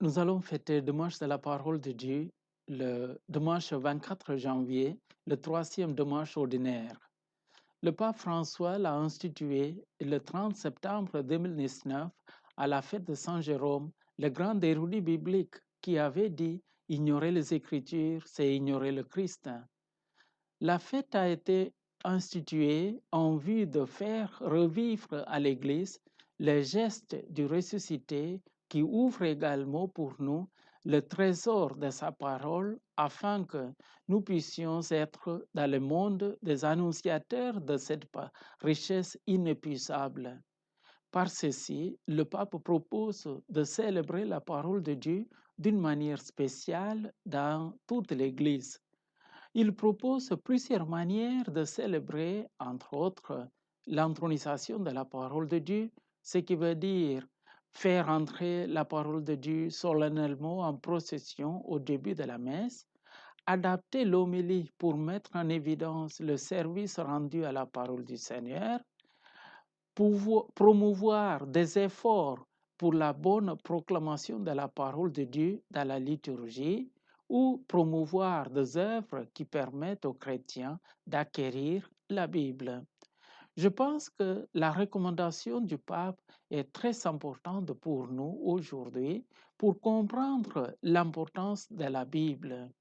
Nous allons fêter dimanche de la parole de Dieu, le dimanche 24 janvier, le troisième dimanche ordinaire. Le pape François l'a institué le 30 septembre 2019 à la fête de Saint Jérôme, le grand érudit biblique qui avait dit « Ignorer les Écritures, c'est ignorer le Christ ». La fête a été instituée en vue de faire revivre à l'Église les gestes du ressuscité qui ouvre également pour nous le trésor de sa parole afin que nous puissions être dans le monde des annonciateurs de cette richesse inépuisable. Par ceci, le pape propose de célébrer la parole de Dieu d'une manière spéciale dans toute l'Église. Il propose plusieurs manières de célébrer, entre autres, l'intronisation de la parole de Dieu, ce qui veut dire faire entrer la parole de Dieu solennellement en procession au début de la messe, adapter l'homélie pour mettre en évidence le service rendu à la parole du Seigneur, promouvoir des efforts pour la bonne proclamation de la parole de Dieu dans la liturgie, ou promouvoir des œuvres qui permettent aux chrétiens d'acquérir la Bible. Je pense que la recommandation du pape est très importante pour nous aujourd'hui pour comprendre l'importance de la Bible.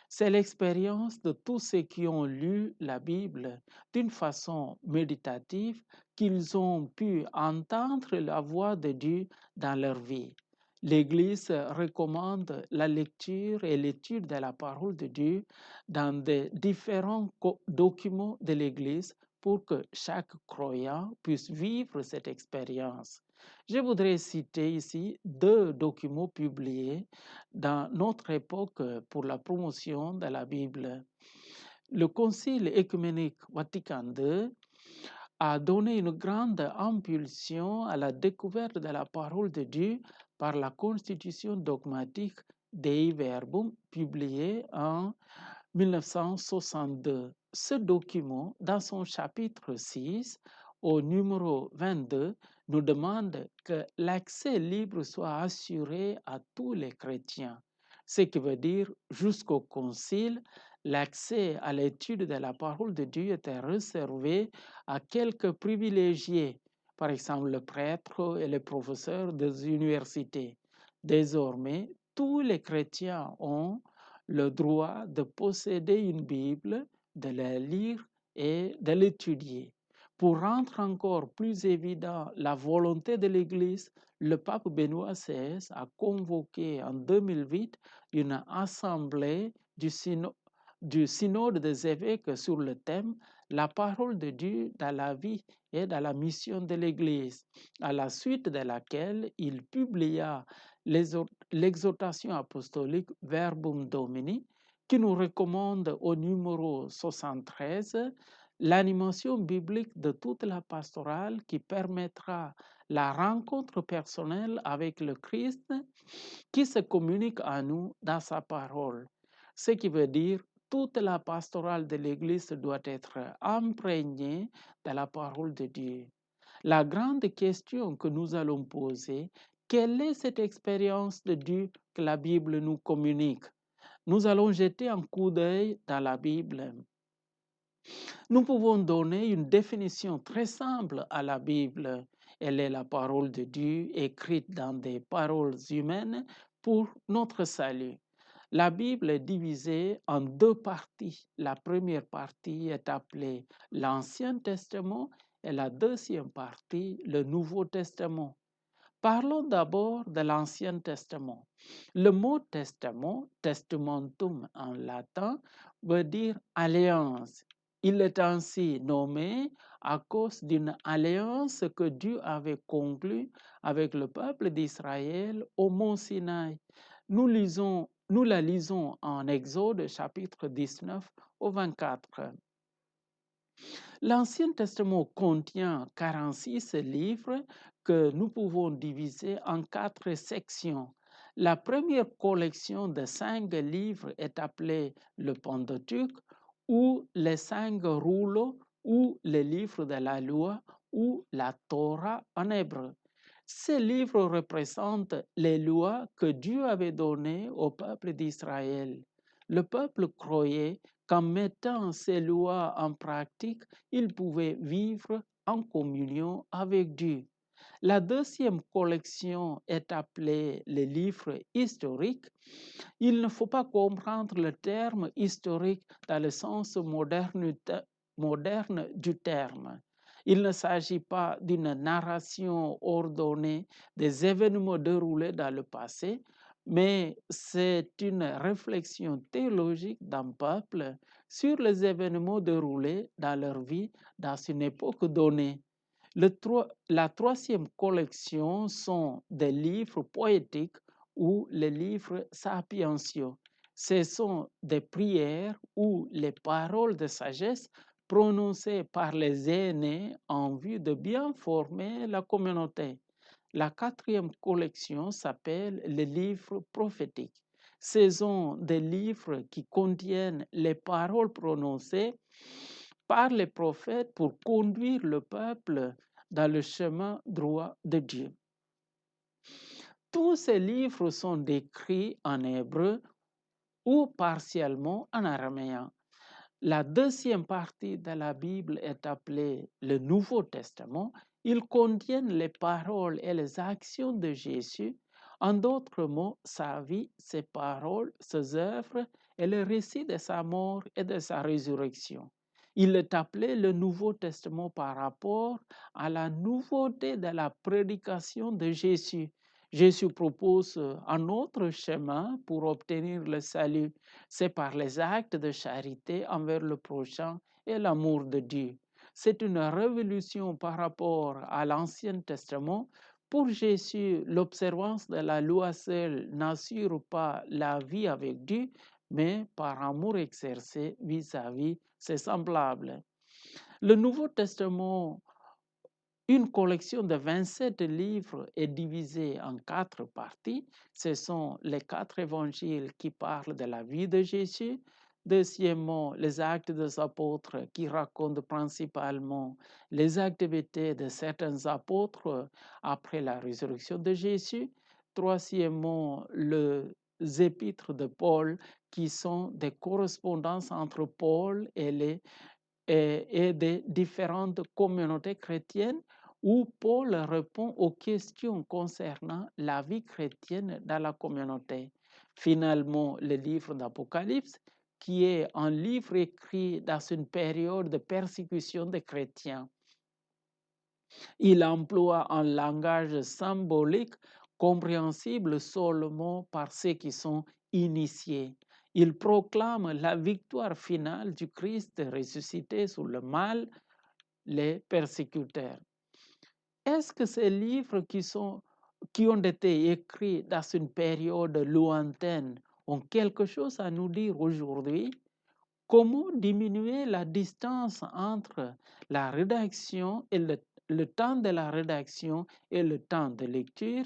C'est l'expérience de tous ceux qui ont lu la Bible d'une façon méditative qu'ils ont pu entendre la voix de Dieu dans leur vie. L'Église recommande la lecture et l'étude de la parole de Dieu dans des différents documents de l'Église pour que chaque croyant puisse vivre cette expérience. Je voudrais citer ici deux documents publiés dans notre époque pour la promotion de la Bible. Le Concile œcuménique Vatican II a donné une grande impulsion à la découverte de la parole de Dieu par la constitution dogmatique Dei Verbum, publiée en 1962. Ce document, dans son chapitre 6, au numéro 22, nous demande que l'accès libre soit assuré à tous les chrétiens, ce qui veut dire jusqu'au concile, l'accès à l'étude de la parole de Dieu était réservé à quelques privilégiés, par exemple le prêtre et les professeurs des universités. Désormais, tous les chrétiens ont le droit de posséder une Bible, de la lire et de l'étudier. Pour rendre encore plus évident la volonté de l'Église, le pape Benoît XVI a convoqué en 2008 une assemblée du synode des évêques sur le thème La parole de Dieu dans la vie et dans la mission de l'Église, à la suite de laquelle il publia l'exhortation apostolique Verbum Domini, qui nous recommande au numéro 73 l'animation biblique de toute la pastorale qui permettra la rencontre personnelle avec le Christ qui se communique à nous dans sa parole. Ce qui veut dire toute la pastorale de l'Église doit être imprégnée de la parole de Dieu. La grande question que nous allons poser, quelle est cette expérience de Dieu que la Bible nous communique? Nous allons jeter un coup d'œil dans la Bible. Nous pouvons donner une définition très simple à la Bible. Elle est la parole de Dieu écrite dans des paroles humaines pour notre salut. La Bible est divisée en deux parties. La première partie est appelée l'Ancien Testament et la deuxième partie, le Nouveau Testament. Parlons d'abord de l'Ancien Testament. Le mot testament, testamentum en latin, veut dire alliance. Il est ainsi nommé à cause d'une alliance que Dieu avait conclue avec le peuple d'Israël au mont Sinaï. Nous la lisons en Exode chapitre 19 au 24. L'Ancien Testament contient 46 livres que nous pouvons diviser en 4 sections. La première collection de 5 livres est appelée le Pentateuque ou les 5 rouleaux ou les livres de la loi ou la Torah en hébreu. Ces livres représentent les lois que Dieu avait données au peuple d'Israël. Le peuple croyait qu'en mettant ces lois en pratique, il pouvait vivre en communion avec Dieu. La deuxième collection est appelée les livres historiques. Il ne faut pas comprendre le terme historique dans le sens moderne du terme. Il ne s'agit pas d'une narration ordonnée des événements déroulés dans le passé, mais c'est une réflexion théologique d'un peuple sur les événements déroulés dans leur vie dans une époque donnée. La troisième collection sont des livres poétiques ou les livres sapientiaux. Ce sont des prières ou les paroles de sagesse prononcées par les aînés en vue de bien former la communauté. La quatrième collection s'appelle les livres prophétiques. Ce sont des livres qui contiennent les paroles prononcées par les prophètes pour conduire le peuple dans le chemin droit de Dieu. Tous ces livres sont décrits en hébreu ou partiellement en araméen. La deuxième partie de la Bible est appelée le Nouveau Testament. Ils contiennent les paroles et les actions de Jésus. En d'autres mots, sa vie, ses paroles, ses œuvres et le récit de sa mort et de sa résurrection. Il est appelé le Nouveau Testament par rapport à la nouveauté de la prédication de Jésus. Jésus propose un autre chemin pour obtenir le salut. C'est par les actes de charité envers le prochain et l'amour de Dieu. C'est une révolution par rapport à l'Ancien Testament. Pour Jésus, l'observance de la loi seule n'assure pas la vie avec Dieu, mais par amour exercé vis-à-vis ses semblables. Le Nouveau Testament, une collection de 27 livres, est divisée en 4 parties. Ce sont les 4 évangiles qui parlent de la vie de Jésus. Deuxièmement, les actes des apôtres qui racontent principalement les activités de certains apôtres après la résurrection de Jésus. Troisièmement, les épîtres de Paul qui sont des correspondances entre Paul et des différentes communautés chrétiennes où Paul répond aux questions concernant la vie chrétienne dans la communauté. Finalement, le livre d'Apocalypse, qui est un livre écrit dans une période de persécution des chrétiens. Il emploie un langage symbolique compréhensible seulement par ceux qui sont initiés. Il proclame la victoire finale du Christ ressuscité sur le mal, les persécuteurs. Est-ce que ces livres qui ont été écrits dans une période lointaine ont quelque chose à nous dire aujourd'hui? Comment diminuer la distance entre la rédaction et le temps de la rédaction et le temps de lecture?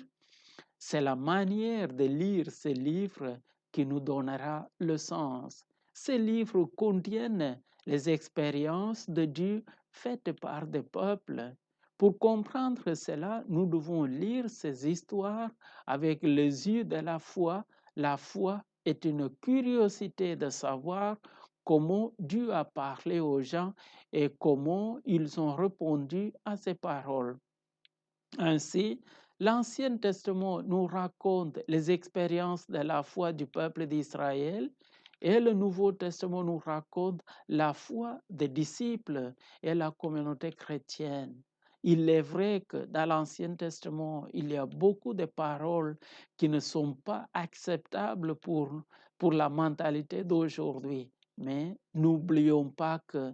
C'est la manière de lire ces livres qui nous donnera le sens. Ces livres contiennent les expériences de Dieu faites par des peuples. Pour comprendre cela, nous devons lire ces histoires avec les yeux de la foi. La foi est une curiosité de savoir comment Dieu a parlé aux gens et comment ils ont répondu à ses paroles. Ainsi, l'Ancien Testament nous raconte les expériences de la foi du peuple d'Israël et le Nouveau Testament nous raconte la foi des disciples et la communauté chrétienne. Il est vrai que dans l'Ancien Testament, il y a beaucoup de paroles qui ne sont pas acceptables pour la mentalité d'aujourd'hui. Mais n'oublions pas que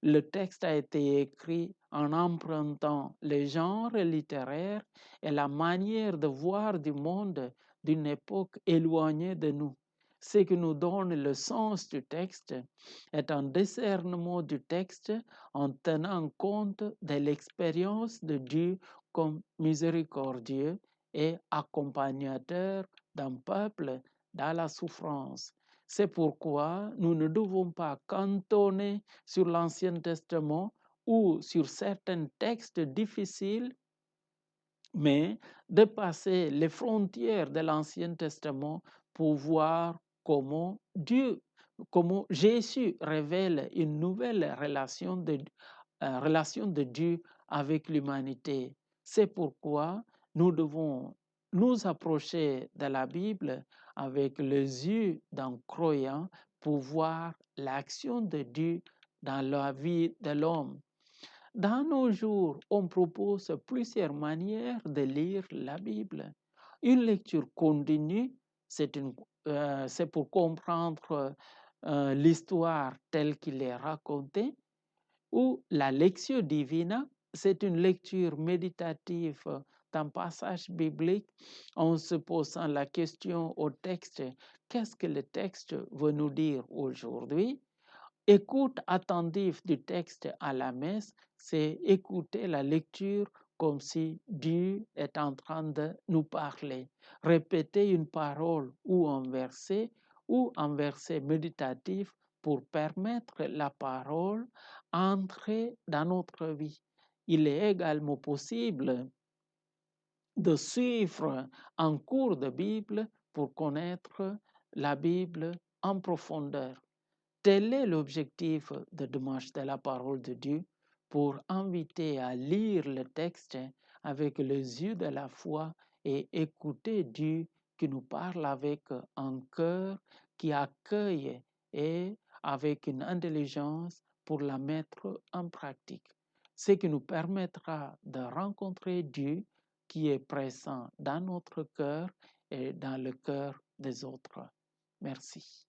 le texte a été écrit en empruntant le genre littéraire et la manière de voir du monde d'une époque éloignée de nous. Ce qui nous donne le sens du texte est un discernement du texte en tenant compte de l'expérience de Dieu comme miséricordieux et accompagnateur d'un peuple dans la souffrance. C'est pourquoi nous ne devons pas cantonner sur l'Ancien Testament ou sur certains textes difficiles mais de passer les frontières de l'Ancien Testament pour voir comment comment Jésus révèle une nouvelle relation de Dieu avec l'humanité. C'est pourquoi nous devons nous approcher de la Bible avec les yeux d'un croyant pour voir l'action de Dieu dans la vie de l'homme. Dans nos jours, on propose plusieurs manières de lire la Bible. Une lecture continue, c'est pour comprendre l'histoire telle qu'il est racontée, ou la lectio divina, c'est une lecture méditative d'un passage biblique en se posant la question au texte, qu'est-ce que le texte veut nous dire aujourd'hui? Écoute attentive du texte à la messe, c'est écouter la lecture comme si Dieu est en train de nous parler. Répéter une parole ou un verset méditatif pour permettre la parole entrer dans notre vie. Il est également possible de suivre un cours de Bible pour connaître la Bible en profondeur. Tel est l'objectif de Dimanche de la parole de Dieu, pour inviter à lire le texte avec les yeux de la foi et écouter Dieu qui nous parle avec un cœur qui accueille et avec une intelligence pour la mettre en pratique. Ce qui nous permettra de rencontrer Dieu qui est présent dans notre cœur et dans le cœur des autres. Merci.